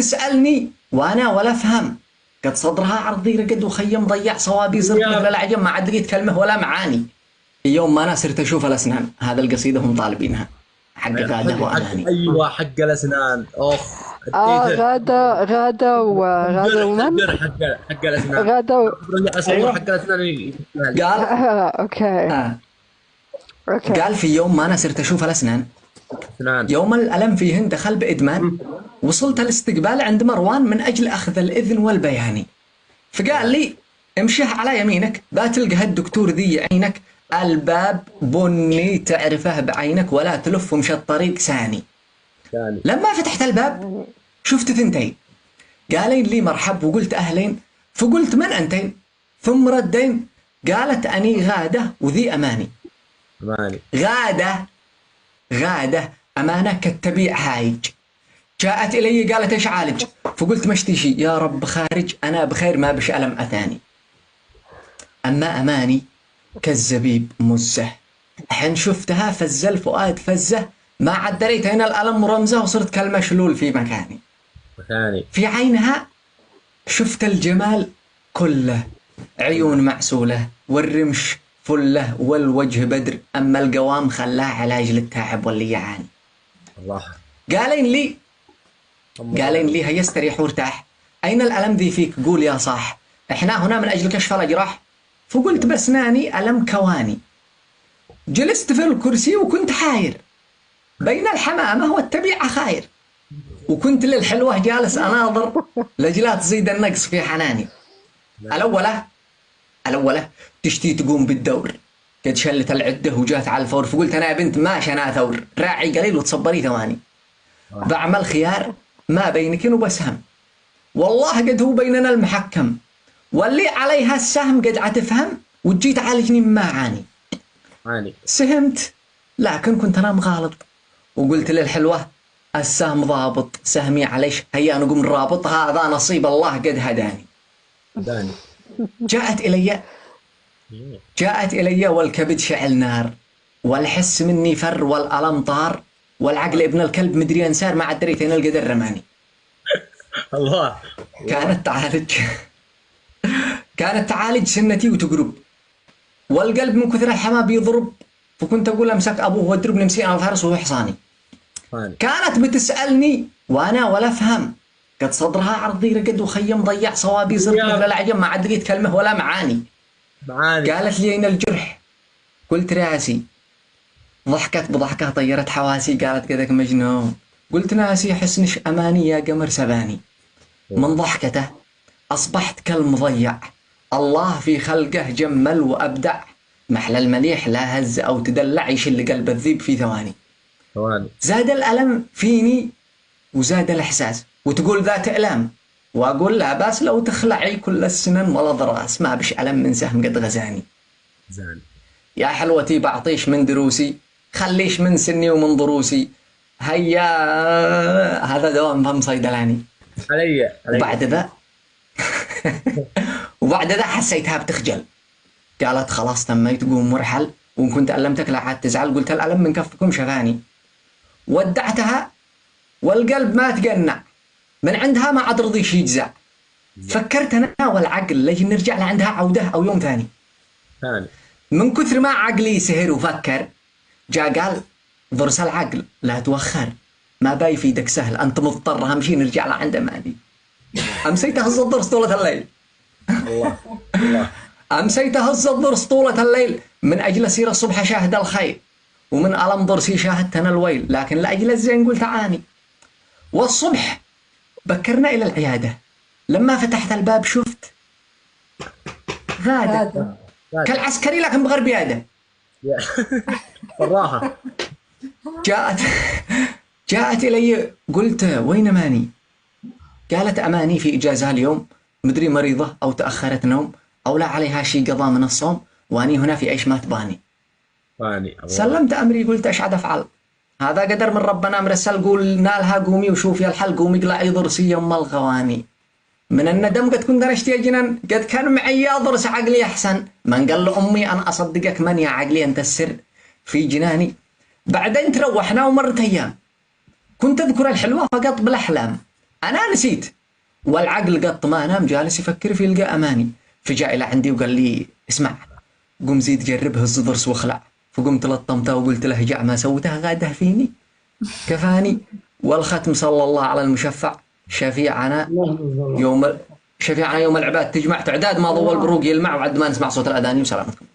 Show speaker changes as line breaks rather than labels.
تسألني وانا ولا افهم. قد صدرها عرضي رقد وخيم ضيع صوابي صرت مثل العجم ما عاد لقيت كلمه ولا معاني. يوم ما انا صرت اشوف الاسنان هذا القصيده هم طالبينها حق غاده واماني.
ايوه حق الاسنان، اخ اديته.
غادة ومن؟
حق الاسنان.
غادة
اصور
ايوه
حق الاسنان
قال
اوكي
آه.
اوكي.
قال في يوم ما انا صرت اشوف الاسنان،
اسنان.
يوم الالم فيهن دخل بادمان، وصلت الاستقبال عند مروان من اجل اخذ الاذن والبيان. فقال لي امشيه على يمينك بتلقى هالدكتور ذي يعينك، الباب بني تعرفه بعينك ولا تلف ومشى الطريق ثاني.
ثاني.
لما فتحت الباب شفت ثنتين قالين لي مرحب وقلت اهلين، فقلت من انتين؟ ثم ردين قالت اني غاده وذي اماني.
اماني.
غاده امانه كالتبيع هايج. جاءت الي قالت ايش عالج؟ فقلت مشتي يا رب خارج انا بخير ما بش الم اثاني. اما اماني كالزبيب مزه، حين شفتها فز الفؤاد فزه، ما عاد دريت هنا الالم رمزه وصرت كالمشلول في مكاني.
ثاني.
في عينها شفت الجمال كله، عيون معسوله والرمش فله والوجه بدر، اما القوام خلاه علاج للتعب واللي يعاني.
الله.
قالين لي هيا استريح وارتاح، أين الألم ذي فيك؟ قول يا صاح، إحنا هنا من أجل كشف الأجراح. فقلت بأسناني ألم كواني. جلست في الكرسي وكنت حاير بين الحمامة والتبيعة خاير، وكنت للحلوة جالس أناظر لجلا تزيد النقص في حناني. الأولى تشتي تقوم بالدور، قد شلت العدة وجات على الفور. فقلت أنا يا بنت ماشي أنا ثور، راعي قليل وتصبري ثواني. بعمل خيار ما بينك وبسهم، والله قد هو بيننا المحكم، واللي عليها السهم قد عتفهم وتجي تعالجني مما عاني. سهمت لكن كنت انا مغالط، وقلت للحلوه السهم ضابط سهمي عليش هيا نقوم نرابط، هذا نصيب الله قد هداني. جاءت الي والكبد شعل نار، والحس مني فر والالم طار، والعقل ابن الكلب مدري انسار ما عاد دريت ان القدر رماني.
الله.
كانت تعالج سنتي وتقرب، والقلب من كثر الحما بيضرب، فكنت اقول امسك ابوه واضربني مسيئا الفارس وهو حصاني. كانت بتسالني وانا ولا افهم، قد صدرها عرضي رقد وخيم ضيع صوابي صرت مثل العجم ما عاد لقيت كلمه ولا معاني. قالت لي اين الجرح؟ قلت راسي. ضحكت بضحكه طيرت حواسي، قالت كذاك مجنون. قلت ناسي حسنش اماني يا قمر سباني. من ضحكته أصبحت كالمضيع، الله في خلقه جمل وأبدع، محلى المليح لا هز أو تدلع يشل قلب الذيب في ثواني. زاد الألم فيني وزاد الإحساس، وتقول ذات إعلام وأقول لا باس لو تخلعي كل السنن ولا ضراس، ما بش ألم من سهم قد غزاني. يا حلوتي بعطيش من دروسي، خليش من سني ومن ضروسي، هيا هذا دوام فم صيدلاني.
علي.
وبعد ذا حسيتها بتخجل، قالت خلاص تميت قوم مرحل، وإن كنت ألمتك لا عاد تزعل. قلت الألم من كفكم شفاني. ودعتها والقلب ما تقنع، من عندها ما عاد رضيش يجزع. فكرت أنا والعقل لجي نرجع لعندها عودة أو يوم ثاني. من كثر ما عقلي سهر وفكر، جاء قال ضرس العقل لا توخر، ما باي فيدك سهل أنت مضطر، أهم شي نرجع لعند أماني. أمسيت أهز الضرس طولة الليل. أمسيت أهز الضرس طولة الليل، من أجل أسير الصبح شاهد الخير، ومن ألم ضرسي شاهدتنا الويل، لكن لأجل الزين قلت عاني. والصبح بكرنا إلى العيادة، لما فتحت الباب شفت غادة كالعسكري لكن بغير بيادة.
بالراحة.
جاءت إلي قلت وين أماني؟ قالت أماني في إجازة اليوم، مدري مريضة أو تأخرت نوم أو لا عليها شي قضاء من الصوم، وأني هنا في إيش ما تباني. سلمت أمري قلت أش عاد أفعل، هذا قدر من ربنا مرسل، قولنا لها قومي وشوفي الحل، قومي اقلعي ضرسي يم الغواني. من الندم قد كنت نشتي جنان، قد كان معي ضرس عقلي أحسن، من قال لأمي أنا أصدقك من يا عقلي أنت السر في جناني. بعدين تروحنا ومرت أيام، كنت أذكر الحلوة فقط بالأحلام، أنا نسيت، والعقل قط ما نام، جالس يفكر في يلقى أماني. فجاء إلى عندي وقال لي اسمع، قم زيد جرب هز ضرس واخلع. فقمت لطمته وقلت له جع ما سوته غاده فيني كفاني. والختم صلى الله على المشفع شفيعنا يوم العباد تجمع تعداد ما ضوى البروق يلمع وعد ما نسمع صوت الأذان. وسلامتكم.